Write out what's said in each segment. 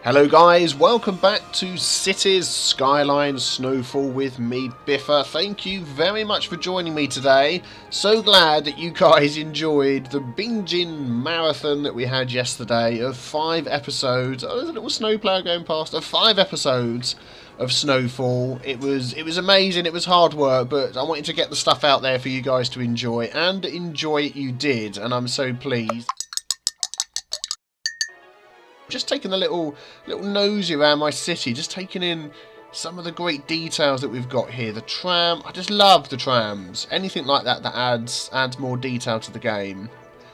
Hello guys, welcome back to Cities Skylines Snowfall with me, Biffa. Thank you very much for joining me today. So glad that you guys enjoyed the binging marathon that we had yesterday of 5 episodes. Oh, there's a little snowplow going past. Of 5 episodes of Snowfall. It was amazing. It was hard work, but I wanted to get the stuff out there for you guys to enjoy, and enjoy it you did, and I'm so pleased. Just taking a little nosy around my city, just taking in some of the great details that we've got here. The tram, I just love the trams. Anything like that adds more detail to the game.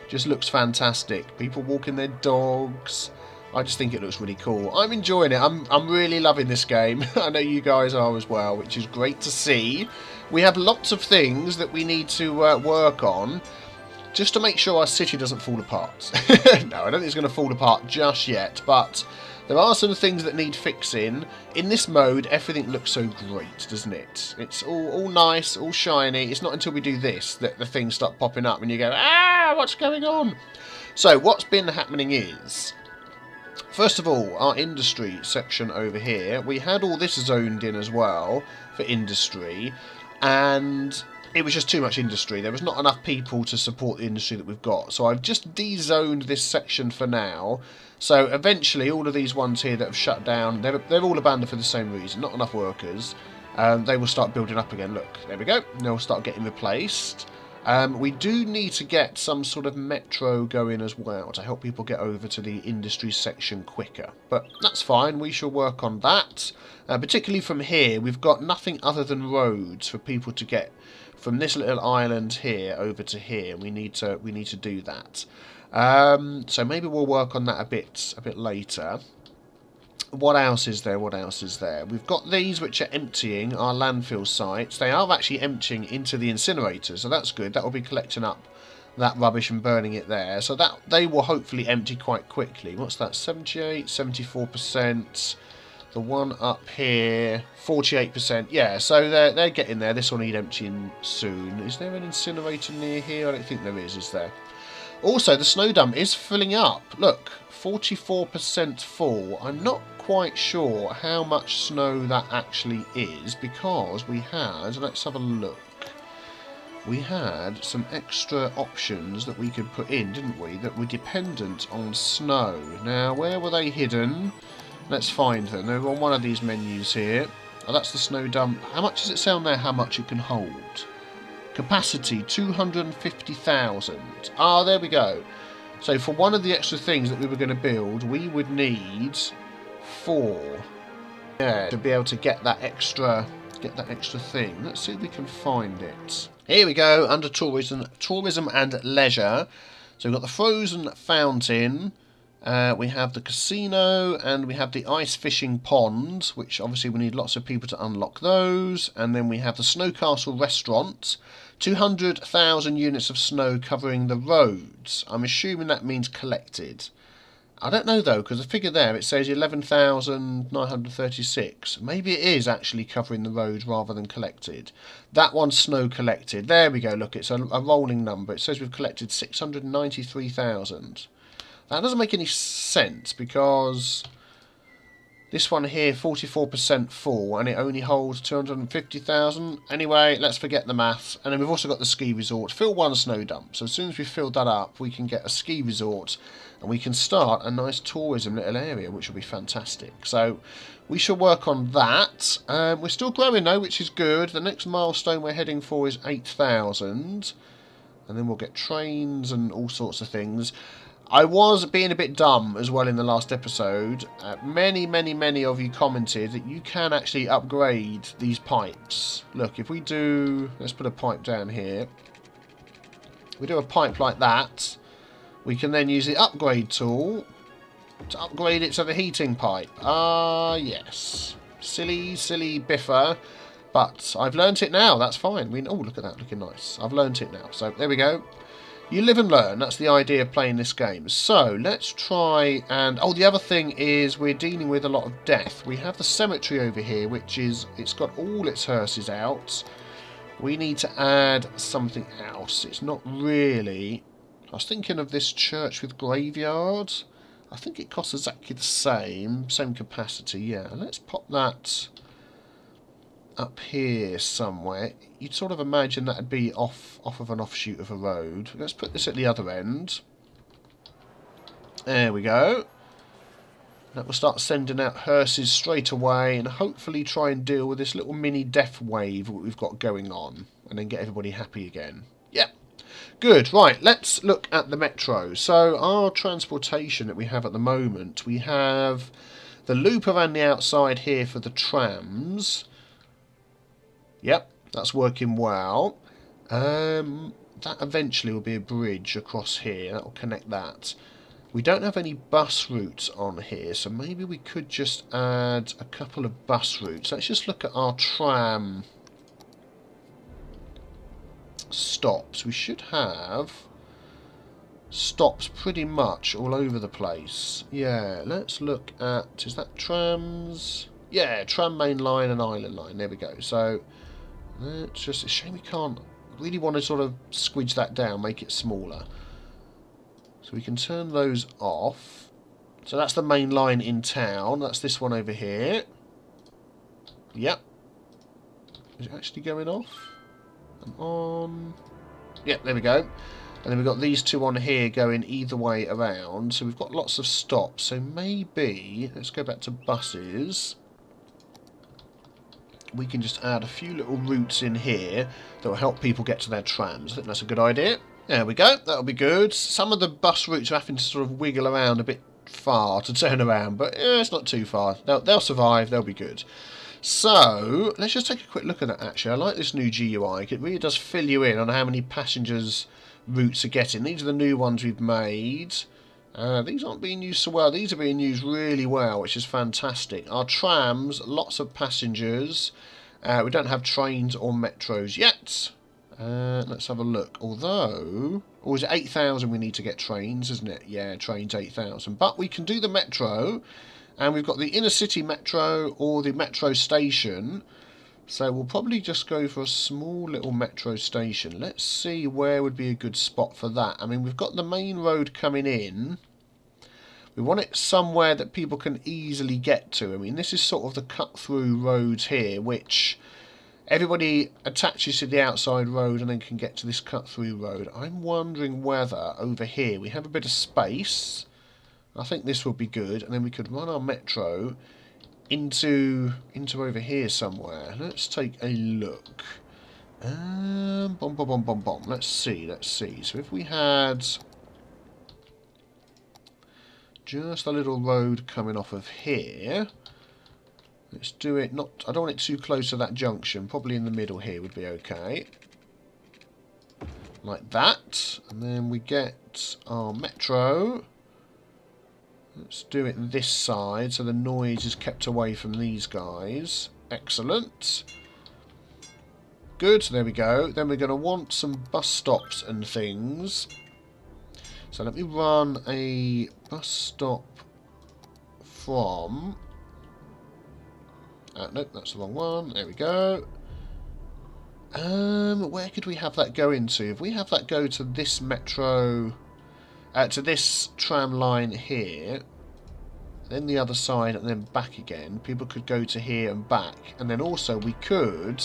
Just looks fantastic. People walking their dogs. I just think it looks really cool. I'm enjoying it. I'm really loving this game. I know you guys are as well, which is great to see. We have lots of things that we need to work on, just to make sure our city doesn't fall apart. No, I don't think it's going to fall apart just yet, but there are some things that need fixing. In this mode, everything looks so great, doesn't it? It's all nice, all shiny. It's not until we do this that the things start popping up and you go, ah, what's going on? So what's been happening is, first of all, our industry section over here, we had all this zoned in as well for industry, and it was just too much industry. There was not enough people to support the industry that we've got. So I've just de-zoned this section for now. So eventually all of these ones here that have shut down, they're all abandoned for the same reason. Not enough workers. They will start building up again. Look, there we go. They'll start getting replaced. We do need to get some sort of metro going as well to help people get over to the industry section quicker. But that's fine. We shall work on that. Particularly from here, we've got nothing other than roads for people to get from this little island here over to here. We need to do that. So maybe we'll work on that a bit later. What else is there? What else is there? We've got these which are emptying our landfill sites. They are actually emptying into the incinerator, so that's good. That will be collecting up that rubbish and burning it there. So that they will hopefully empty quite quickly. What's that? 78, 74%. The one up here, 48%. Yeah, so they're getting there. This will need emptying soon. Is there an incinerator near here? I don't think there is there? Also, the snow dump is filling up. Look, 44% full. I'm not quite sure how much snow that actually is, because we had, let's have a look. We had some extra options that we could put in, didn't we, that were dependent on snow. Now, where were they hidden? Let's find them. They're on one of these menus here. Oh, that's the snow dump. How much does it say on there how much it can hold? Capacity, 250,000. Ah, there we go. So for one of the extra things that we were going to build, we would need 4. Yeah, to be able to get that extra thing. Let's see if we can find it. Here we go, under tourism and leisure. So we've got the frozen fountain. We have the casino, and we have the ice fishing pond, which obviously we need lots of people to unlock those. And then we have the snow castle restaurant, 200,000 units of snow covering the roads. I'm assuming that means collected. I don't know though, because the figure there, it says 11,936. Maybe it is actually covering the roads rather than collected. That one's snow collected. There we go, look, it's a rolling number. It says we've collected 693,000. That doesn't make any sense, because this one here, 44% full, and it only holds 250,000. Anyway, let's forget the maths. And then we've also got the ski resort. Fill 1 snow dump. So as soon as we've filled that up, we can get a ski resort, and we can start a nice tourism little area, which will be fantastic. So we shall work on that. We're still growing though, which is good. The next milestone we're heading for is 8,000. And then we'll get trains and all sorts of things. I was being a bit dumb as well in the last episode. Many of you commented that you can actually upgrade these pipes. Look, if we do, let's put a pipe down here. We do a pipe like that. We can then use the upgrade tool to upgrade it to the heating pipe. Ah, yes. Silly Biffa. But I've learnt it now. That's fine. Oh, look at that, looking nice. I've learnt it now. So there we go. You live and learn. That's the idea of playing this game. So let's try and... Oh, the other thing is we're dealing with a lot of death. We have the cemetery over here, which is... It's got all its hearses out. We need to add something else. It's not really... I was thinking of this church with graveyard. I think it costs exactly the same capacity, yeah. Let's pop that up here somewhere. You'd sort of imagine that'd be off of an offshoot of a road. Let's put this at the other end. There we go. That will start sending out hearses straight away and hopefully try and deal with this little mini death wave that we've got going on and then get everybody happy again. Yeah. Good. Right, let's look at the metro. So our transportation that we have at the moment, we have the loop around the outside here for the trams. Yep, that's working well. That eventually will be a bridge across here. That will connect that. We don't have any bus routes on here, so maybe we could just add a couple of bus routes. Let's just look at our tram stops. We should have stops pretty much all over the place. Yeah, let's look at... Is that trams? Yeah, tram main line and island line. There we go. So, it's just a shame we can't... really want to sort of squidge that down, make it smaller. So we can turn those off. So that's the main line in town. That's this one over here. Yep. Is it actually going off? And on. Yep, there we go. And then we've got these two on here going either way around. So we've got lots of stops. So maybe, let's go back to buses. We can just add a few little routes in here that will help people get to their trams. I think that's a good idea. There we go, that'll be good. Some of the bus routes are having to sort of wiggle around a bit far to turn around, but yeah, it's not too far. They'll survive, they'll be good. So, let's just take a quick look at that actually. I like this new GUI. It really does fill you in on how many passengers routes are getting. These are the new ones we've made. These aren't being used so well. These are being used really well, which is fantastic. Our trams, lots of passengers. We don't have trains or metros yet. Let's have a look. Although, or is it 8,000 we need to get trains, isn't it? Yeah, trains 8,000. But we can do the metro, and we've got the inner city metro or the metro station. So we'll probably just go for a small little metro station. Let's see where would be a good spot for that. I mean, we've got the main road coming in. We want it somewhere that people can easily get to. I mean, this is sort of the cut-through roads here, which... everybody attaches to the outside road and then can get to this cut-through road. I'm wondering whether over here we have a bit of space. I think this would be good. And then we could run our metro into over here somewhere. Let's take a look. Let's see. So if we had just a little road coming off of here... let's do it, I don't want it too close to that junction. Probably in the middle here would be okay. Like that. And then we get our metro. Let's do it this side so the noise is kept away from these guys. Excellent. Good, so there we go. Then we're going to want some bus stops and things. So let me run a bus stop from... nope, that's the wrong one. There we go. Where could we have that go into? If we have that go to this metro, to this tram line here, then the other side and then back again, people could go to here and back. And then also we could...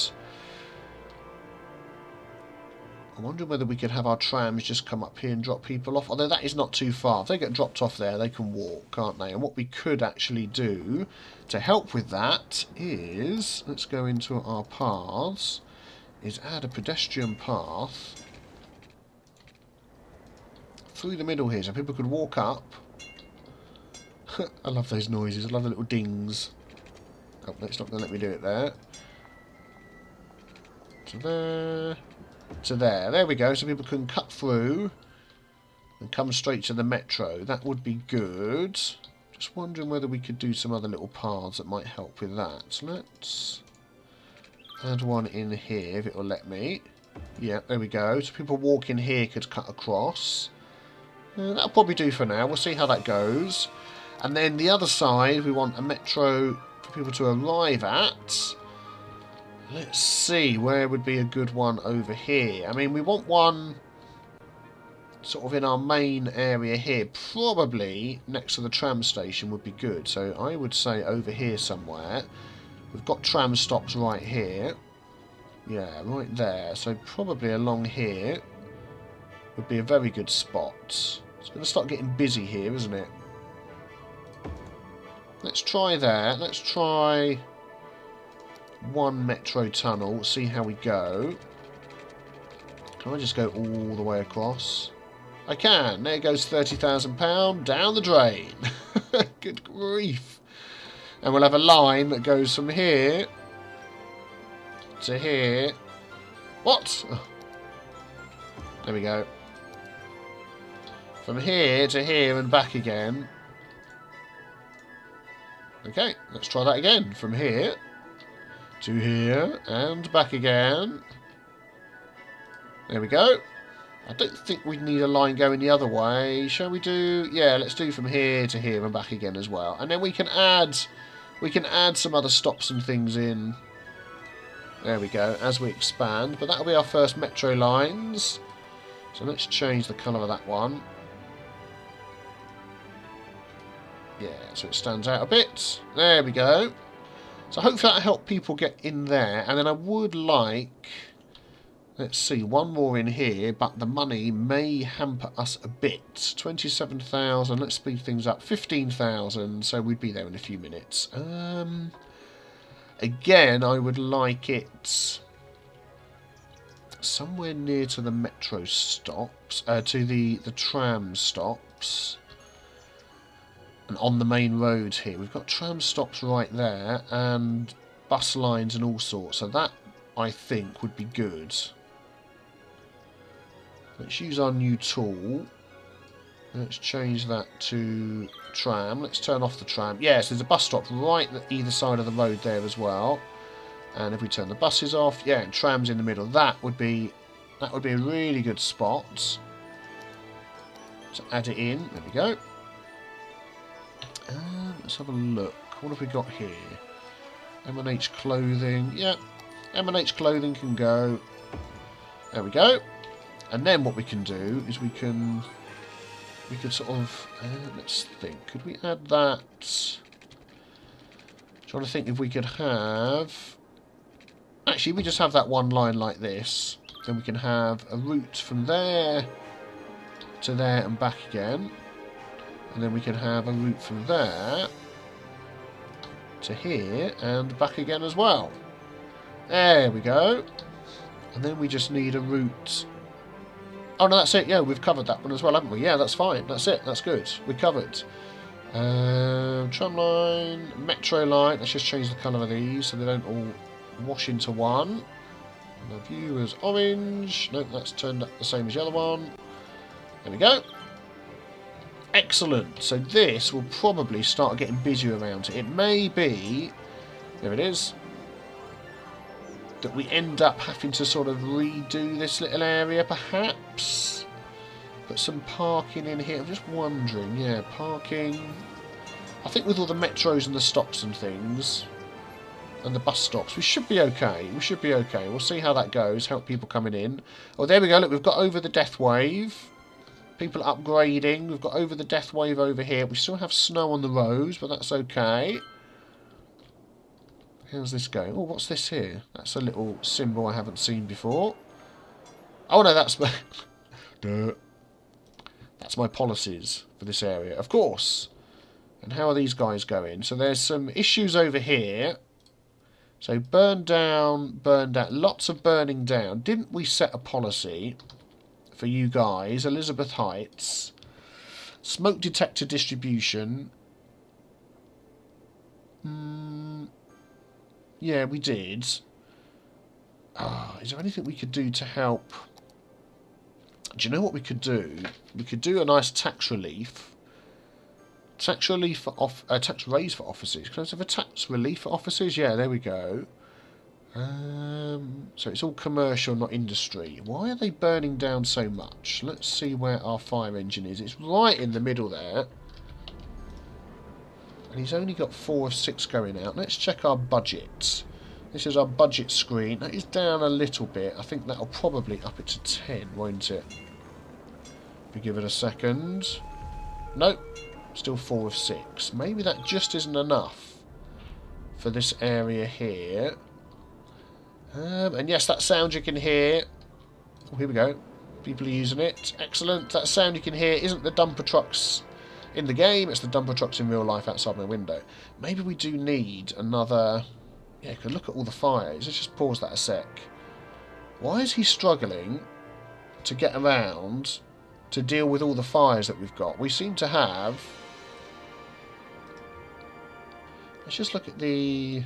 I wonder whether we could have our trams just come up here and drop people off. Although that is not too far. If they get dropped off there, they can walk, can't they? And what we could actually do to help with that is... let's go into our paths. Is add a pedestrian path through the middle here. So people could walk up. I love those noises. I love the little dings. Oh, it's not going to let me do it there. To there... to there. There we go. So people can cut through and come straight to the metro. That would be good. Just wondering whether we could do some other little paths that might help with that. So let's add one in here if it will let me. Yeah, there we go. So people walking here could cut across. That'll probably do for now. We'll see how that goes. And then the other side, we want a metro for people to arrive at. Let's see, where would be a good one over here? I mean, we want one sort of in our main area here, probably next to the tram station would be good. So I would say over here somewhere. We've got tram stops right here. Yeah, right there. So probably along here would be a very good spot. It's going to start getting busy here, isn't it? Let's try that. Let's try one metro tunnel. See how we go. Can I just go all the way across? I can. There goes £30,000 down the drain. Good grief. And we'll have a line that goes from here to here. What? Oh. There we go. From here to here and back again. Okay, let's try that again. From here to here and back again. There we go. I don't think we need a line going the other way. Shall we do? Yeah, let's do from here to here and back again as well. And then we can add some other stops and things in. There we go, as we expand. But that'll be our first metro lines. So let's change the colour of that one. Yeah, so it stands out a bit. There we go. So hopefully that'll help people get in there. And then I would like... Let's see, one more in here, but the money may hamper us a bit. 27,000, let's speed things up. 15,000, so we'd be there in a few minutes. Again, I would like it somewhere near to the metro stops, to the tram stops. And on the main road here, we've got tram stops right there, and bus lines and all sorts. So that, I think, would be good. Let's use our new tool. Let's change that to tram. Let's turn off the tram. Yes, there's a bus stop right at either side of the road there as well. And if we turn the buses off, yeah, and trams in the middle, that would be a really good spot. So add it in. There we go. Let's have a look. What have we got here? M&H clothing. Yeah, M&H clothing can go. There we go. And then what we can do is we could sort of, let's think, could we add that? Trying to think if we could have, actually we just have that one line like this, then we can have a route from there to there and back again, and then we can have a route from there to here and back again as well. There we go. And then we just need a route. Oh, no, that's it. Yeah, we've covered that one as well, haven't we? Yeah, that's fine. That's it. That's good. We're covered. Tram line, metro line. Let's just change the colour of these so they don't all wash into one. And the view is orange. Nope, that's turned up the same as the other one. There we go. Excellent. So this will probably start getting busier around it. It may be... There it is. That we end up having to sort of redo this little area, perhaps. Put some parking in here. I'm just wondering, yeah, parking. I think with all the metros and the stops and things, and the bus stops, we should be okay. We should be okay. We'll see how that goes. Help people coming in. Oh, there we go. Look, we've got over the death wave. People upgrading. We've got over the death wave over here. We still have snow on the roads, but that's okay. How's this going? Oh, what's this here? That's a little symbol I haven't seen before. Oh, no, that's my... That's my policies for this area, of course. And how are these guys going? So there's some issues over here. So burn down, lots of burning down. Didn't we set a policy for you guys? Elizabeth Heights. Smoke detector distribution. Yeah, we did. Is there anything we could do to help? Do you know what we could do? We could do a nice tax relief. Tax relief for tax raise for offices. Can I have a tax relief for offices? Yeah, there we go. So it's all commercial, not industry. Why are they burning down so much? Let's see where our fire engine is. It's right in the middle there. And he's only got 4 of 6 going out. Let's check our budget. This is our budget screen. That is down a little bit. I think that'll probably up it to 10, won't it? We give it a second. Nope. Still 4 of 6. Maybe that just isn't enough for this area here. And yes, that sound you can hear. Oh, here we go. People are using it. Excellent. That sound you can hear isn't the dumper trucks in the game. It's the dumper trucks in real life outside my window. Maybe we do need another... Yeah, you could look at all the fires. Let's just pause that a sec. Why is he struggling to get around to deal with all the fires that we've got? We seem to have... Let's just look at the...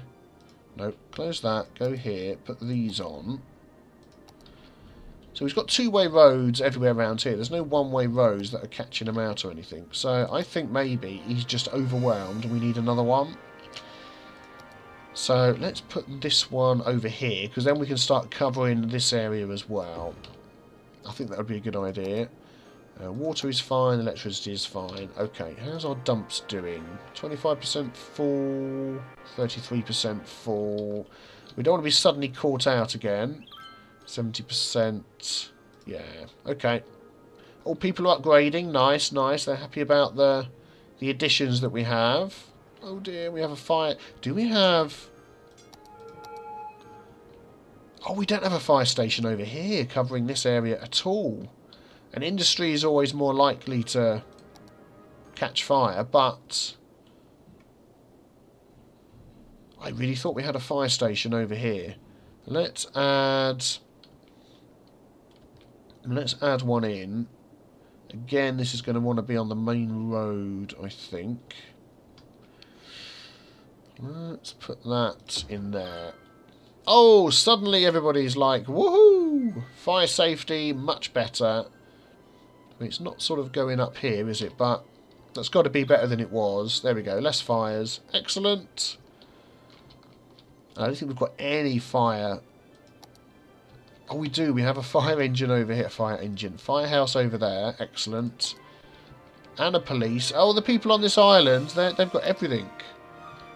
No, close that, go here, put these on. So we've got two-way roads everywhere around here. There's no one-way roads that are catching him out or anything. So I think maybe he's just overwhelmed and we need another one. So let's put this one over here, because then we can start covering this area as well. I think that would be a good idea. Water is fine, electricity is fine. Okay, how's our dumps doing? 25% full, 33% full. We don't want to be suddenly caught out again. 70%. Yeah, okay. All people are upgrading. Nice, nice. They're happy about the additions that we have. Oh dear, we have a fire. Do we have... Oh, we don't have a fire station over here covering this area at all. And industry is always more likely to catch fire, but I really thought we had a fire station over here. Let's add one in. Again, this is going to want to be on the main road, I think. Let's put that in there. Oh, suddenly everybody's like, woohoo! Fire safety, much better. I mean, it's not sort of going up here, is it? But that's got to be better than it was. There we go. Less fires. Excellent. I don't think we've got any fire. Oh, we do. We have a fire engine over here. Fire engine. Firehouse over there. Excellent. And a police. Oh, the people on this island, they've got everything.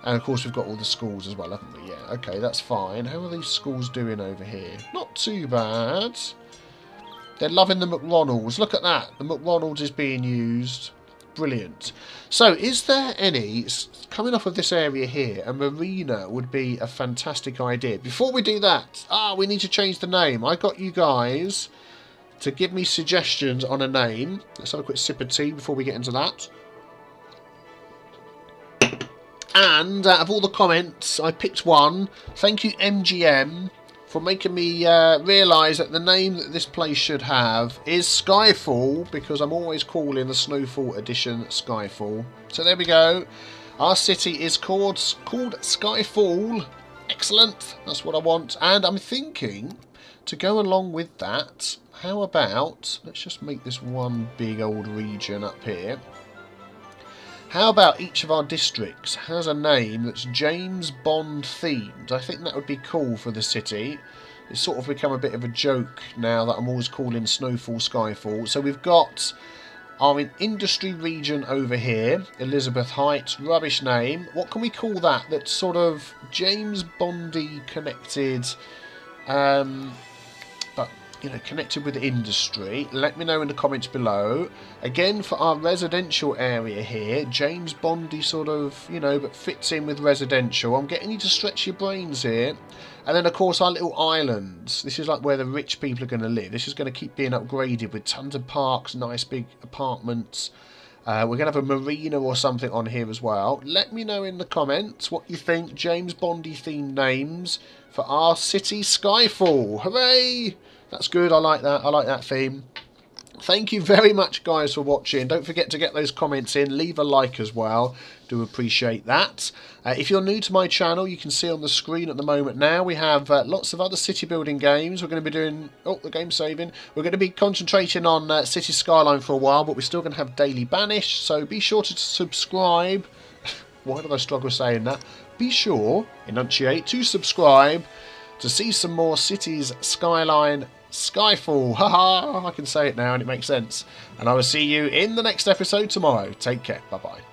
And, of course, we've got all the schools as well, haven't we? Yeah, okay, that's fine. How are these schools doing over here? Not too bad. They're loving the McDonald's. Look at that. The McDonald's is being used. Brilliant. So, is there any... Coming off of this area here, a marina would be a fantastic idea. Before we do that, we need to change the name. I got you guys to give me suggestions on a name. Let's have a quick sip of tea before we get into that. And out of all the comments, I picked one. Thank you, MGM, for making me realise that the name that this place should have is Skyfall, because I'm always calling the Snowfall edition Skyfall. So there we go. Our city is called Skyfall. Excellent. That's what I want. And I'm thinking, to go along with that, how about... Let's just make this one big old region up here. How about each of our districts has a name that's James Bond themed? I think that would be cool for the city. It's sort of become a bit of a joke now that I'm always calling Snowfall Skyfall. So we've got our industry region over here, Elizabeth Heights, rubbish name. What can we call that? That's sort of James Bondy connected, but you know, connected with the industry. Let me know in the comments below. Again, for our residential area here, James Bondy sort of, you know, but fits in with residential. I'm getting you to stretch your brains here. And then, of course, our little islands. This is like where the rich people are going to live. This is going to keep being upgraded with tons of parks, nice big apartments. We're going to have a marina or something on here as well. Let me know in the comments what you think. James Bondy themed names for our city Skyfall. Hooray! That's good. I like that. I like that theme. Thank you very much, guys, for watching. Don't forget to get those comments in. Leave a like as well. Do appreciate that. If you're new to my channel, you can see on the screen at the moment now, we have lots of other city building games. We're going to be doing... Oh, the game's saving. We're going to be concentrating on Cities Skylines for a while, but we're still going to have Daily Banish. So be sure to subscribe. Why did I struggle saying that? Be sure, enunciate, to subscribe to see some more Cities Skyline Skyfall. Haha, I can say it now and it makes sense. And I will see you in the next episode tomorrow. Take care. Bye-bye.